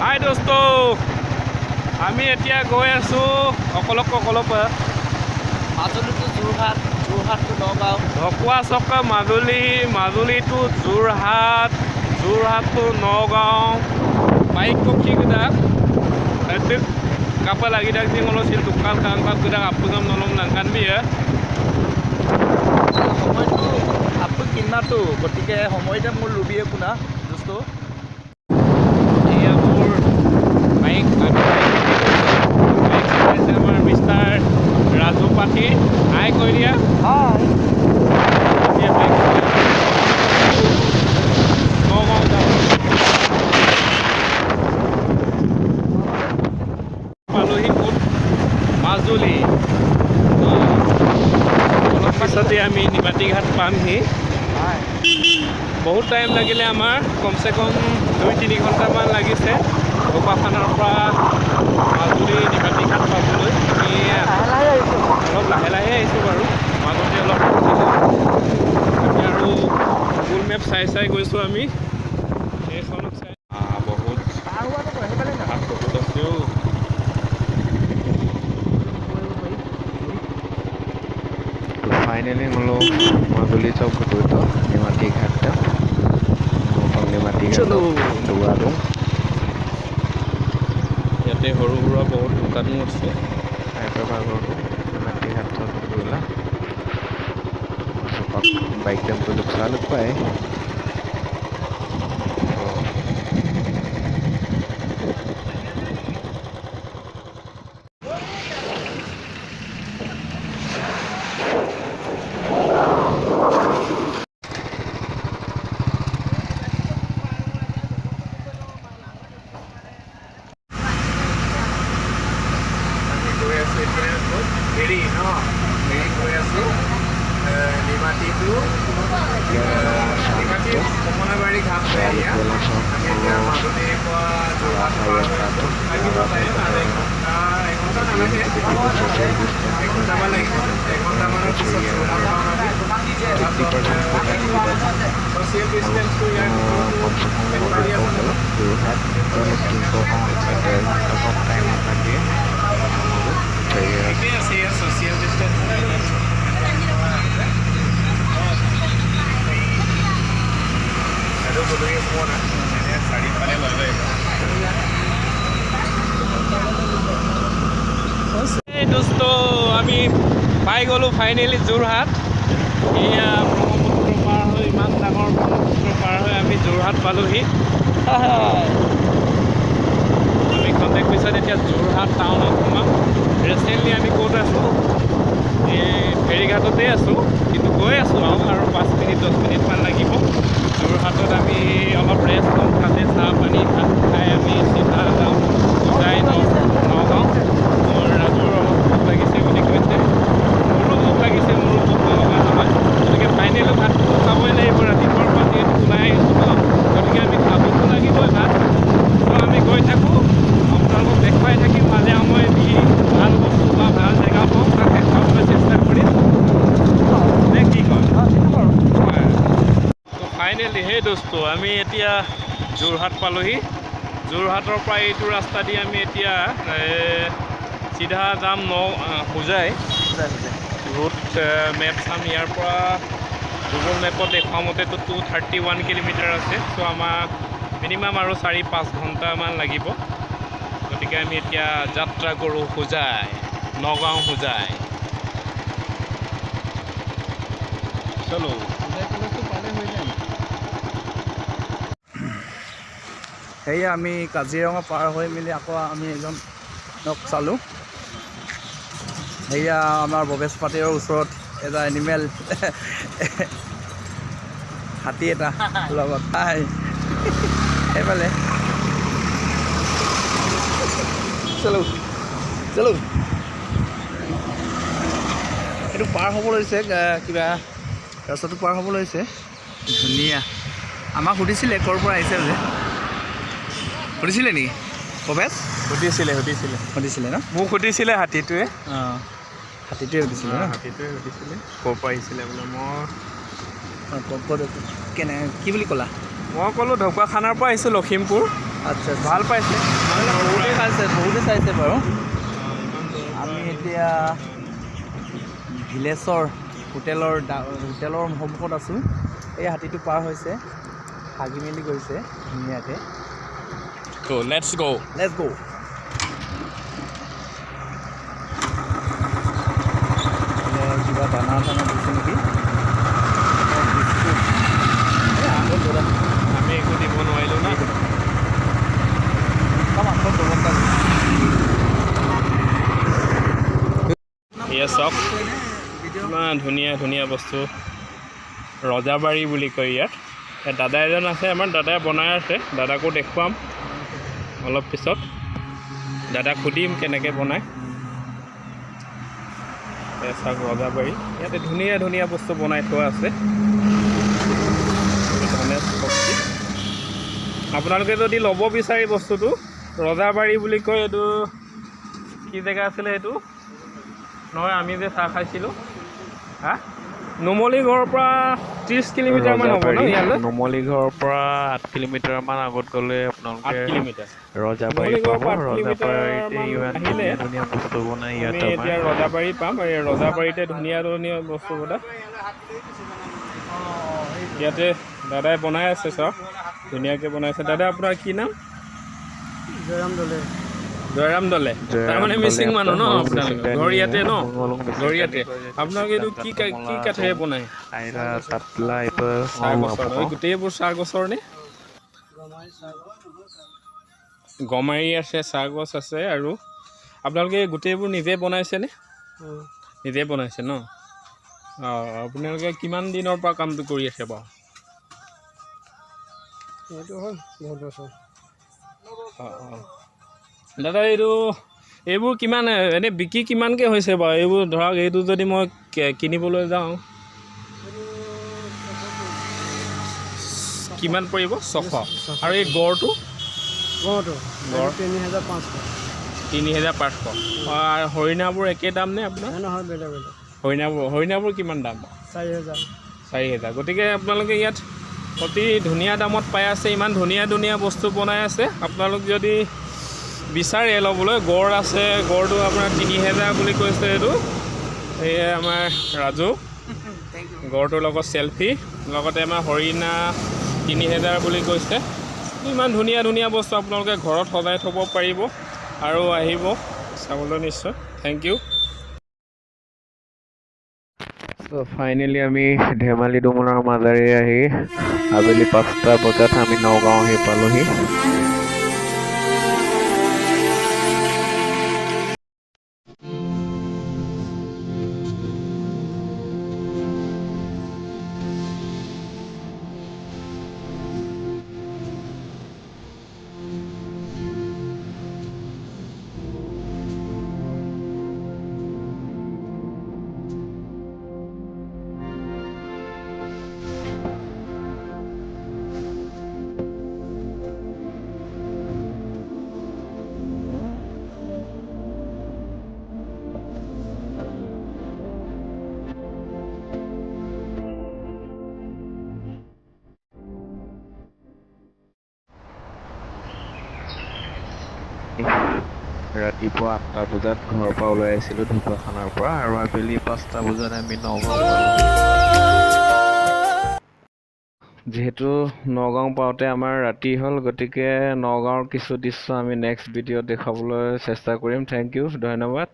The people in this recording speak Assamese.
হাই দোস্ত, আমি এতিয়া গৈ আছোঁ অকলক মাজুলী টু যোৰহাট, যোৰহাট টু নগাঁও, ঢকুৱা চক্কা Majuli, Majuli to Jorhat, Jorhat to Nagaon. Baik kok kita itu kapal lagi dak sing ngono sil tukal kangkap kita apungam nolong nangkan bi ya. সময়টো আপুনি কিনাটো গতিকে সময়তে মোৰ লুবিয়ে শুনা দোস্ত Iya মোৰ baik আমাৰ মিষ্টাৰ ৰাজু পাঠি হাই কৈ দিয়া. হাই Iya baik. Ngomong dong. পালোহি ক'ত মাজুলী. অলপ পিছতে আমি নিমাতী ঘাট পামহি. বহুত টাইম লাগিলে আমাৰ কমচে কম 2-3 ঘণ্টামান লাগিছে ঢকুৱাখানাৰ পৰা মাজুলী নিমাতী ঘাট পাবলৈ. আমি অলপ লাহে লাহে আহিছোঁ বাৰু, মাজতে অলপ আৰু গুগল মেপ চাই চাই গৈছোঁ আমি এইখনক চাই. বহুত বহুত আছেও. Finally holo Majuli chowk to Nimati Ghat Nimati Ghat Duaro ইয়াতে সৰু সুৰা বহুত দোকানো আছে. Nimati Ghat Dula baik dan produk selalu pakai. Heri no, heri কৈ আছোঁ নিমাতী টু নিমাতী কমলাবাৰী ঘাট আমি এতিয়া মাজুলীৰ পৰা যোৰহাট লাগিব পাৰে এঘণ্টা নালাগে, এঘণ্টামান লাগিব. এঘণ্টামানৰ পিছত যোৰহাট পাম আমি. ছ'চিয়েল ডিষ্টেঞ্চটো ইয়াৰ ঠিকেই আছে ইয়াৰ ছ'চিয়েল ডিষ্টেঞ্চ. দোস্ত আমি পাই গ'লোঁ ফাইনেলি যোৰহাট. এয়া ব্ৰহ্মপুত্ৰ পাৰ হৈ, ইমান ডাঙৰ ব্ৰহ্মপুত্ৰ পাৰ হৈ আমি যোৰহাট পালোহি. আমি কণ্টেক্ট পিছত এতিয়া যোৰহাট টাউনত সোমাম. ৰিচেণ্টলি আমি ক'ত আছোঁ, এই ফেৰীঘাটতে আছোঁ, কিন্তু গৈ আছোঁ আৰু 5 মিনিট 10 মিনিটমান লাগিব. যোৰহাটত আমি অলপ ৰেষ্ট ল'ম, তাতে চাহ পানী ভাত খাই আমি চিধা যাওঁ যাই নগাঁও. মোৰ ৰাজুৰ অলপ ভোক লাগিছে বুলি কৈছে, মোৰো ভোক লাগিছে, মোৰো ভোক নলগা নহয়. গতিকে ফাইনেলি ভাতটো খাবই লাগিব, ৰাতিপুৱাৰ পৰা যিহেতু ওলাই আহিছোঁ ন, গতিকে আমি খাবতো লাগিবই ভাত. তো আমি গৈ থাকোঁ, আপোনালোকক দেখুৱাই থাকিম মাজে সময়ে যি ভাল বস্তু বা ভাল জেগা পাওঁ তাক দেখুৱাবলৈ চেষ্টা কৰিম. নে কি কয়? তো ফাইনেলি সেই দোস্ত আমি এতিয়া যোৰহাট পালোহি. যোৰহাটৰ পৰা এইটো ৰাস্তা দি আমি এতিয়া চিধা যাম হোজাই ৰুট মেপ চাম. ইয়াৰ পৰা গুগল মেপত দেখুওৱা মতেতো 231 কিলোমিটাৰ আছে. চ' আমাক মিনিমাম আৰু 4-5 ঘণ্টামান লাগিব. গতিকে আমি এতিয়া যাত্ৰা কৰোঁ হোজাই, নগাঁও হোজাই. চলো. সেয়া আমি কাজিৰঙা পাৰ হৈ মেলি আকৌ আমি এজনক চালোঁ. সেয়া আমাৰ ভৱেশ পাটিৰ ওচৰত এটা এনিমেল হাতী এটা লগত হাই সেইফালে চলো চলো. এইটো পাৰ হ'ব লৈছে, কিবা ৰাস্তাটো পাৰ হ'ব লৈছে. ধুনীয়া. আমাক সুধিছিলে ক'ৰ পৰা আহিছে বোলে, সুধিছিলে নেকি ভৱেশ? সুধিছিলে ন? মোক সুধিছিলে হাতীটোৱে. অঁ হাতীটোৱে সুধিছিলে ন? হাতীটোৱে সুধিছিলে ক'ৰ পৰা আহিছিলে বোলে. কেনে কি বুলি ক'লা? মই ক'লোঁ ঢকুৱাখানাৰ পৰা আহিছোঁ, লখিমপুৰ. আচ্ছা ভাল পাইছে মানে বহুতে চাইছে বাৰু আমি এতিয়া ভিলেজৰ হোটেলৰ সন্মুখত আছোঁ এই হাতীটো পাৰ হৈছে হাগি মেলি গৈছে ধুনীয়াকৈ লেটছ গো লেটছ গো কিবা দানা চানা দিছে নেকি আমি একো দিব নোৱাৰিলোঁ না এয়া চাওক ইমান ধুনীয়া ধুনীয়া বস্তু ৰজাবাৰী বুলি কয় ইয়াত দাদা এজন আছে আমাৰ দাদাই বনাই আছে দাদাকো দেখুৱাম অলপ পিছত দাদাক সুধিম কেনেকৈ বনায় চাওক ৰজাবাৰী ইয়াতে ধুনীয়া ধুনীয়া বস্তু বনাই থোৱা আছে আপোনালোকে যদি ল'ব বিচাৰি বস্তুটো ৰজাবাৰী বুলি কয় এইটো কি জেগা আছিলে এইটো নহয় আমি যে চাহ খাইছিলোঁ হা নুমলীগড়ৰ পৰা 30 কিলোমিটাৰমান হ'ব ন ইয়ালৈ নুমলীগড়ৰ পৰা 8 কিলোমিটাৰমান আগত গ'লে আপোনালোকে 8 কিলোমিটাৰ ৰজাবাৰী পাব ৰজাবাৰীতে ইমান আহিলে ধুনীয়া বস্তু বনাই আমি ইয়াত এতিয়া ৰজাবাৰী পাম আৰু এই ৰজাবাৰীতে ধুনীয়া ধুনীয়া বস্তু বনাই ইয়াতে দাদাই বনাই আছে চাওক ধুনীয়াকৈ বনাইছে দাদা আপোনাৰ কি নাম জয়ৰাম দলে তাৰমানে মিচিং মানুহ ন আপোনালোকে ঘৰিয়াতে ন ঘৰিয়াতে আপোনালোকে এইটো কি কাঠেৰে বনায় আইৰা কাটলা এইবোৰ চাহ গছৰ গোটেইবোৰ চাহ গছৰ নে গমাৰি আছে চাহ গছ আছে আৰু আপোনালোকে গোটেইবোৰ নিজে বনাইছেনে নিজে বনাইছে ন অঁ আপোনালোকে কিমান দিনৰ পৰা কামটো কৰি আছে বাৰু এইটো হ'ল বহুত বছৰ অঁ অঁ দাদা এইবোৰ কিমান এনেই বিক্ৰী কিমানকৈ হৈছে বাৰু এইবোৰ ধৰক এইটো যদি মই কিনিবলৈ যাওঁ কিমান পৰিব 600 আৰু এই গড়টো গড় 3500 আৰু হৰিণাবোৰ একে দাম নে আপোনাৰ নহয় বেলেগ বেলেগ হৰিণাবোৰ কিমান দাম 4000 গতিকে আপোনালোকে ইয়াত অতি ধুনীয়া দামত পাই আছে ইমান ধুনীয়া ধুনীয়া বস্তু বনাই আছে আপোনালোক যদি বিচাৰে ল'বলৈ গড় আছে গড়টো আপোনাৰ 3000 বুলি কৈছে এইটো এয়ে আমাৰ ৰাজু গড়টোৰ লগত চেলফি লগতে আমাৰ হৰিণা 3000 বুলি কৈছে ইমান ধুনীয়া ধুনীয়া বস্তু আপোনালোকে ঘৰত সজাই থ'ব পাৰিব আৰু আহিব চাবলৈ নিশ্চয় থেংক ইউ চ' ফাইনেলি আমি ধেমালি ডুমুৰাৰ মাজেৰে আহি আবেলি 5টা বজাত আমি নগাঁও আহি পালোহি ৰাতিপুৱা 8টা বজাত ঘৰৰ পৰা ওলাই আহিছিলোঁ ঢকুৱাখানাৰ পৰা আৰু আবেলি 5টা বজাত আমি নগাঁও যিহেতু নগাঁও পাওঁতে আমাৰ ৰাতি হ'ল গতিকে নগাঁৱৰ কিছু দৃশ্য আমি নেক্সট ভিডিঅ'ত দেখাবলৈ চেষ্টা কৰিম থেংক ইউ ধন্যবাদ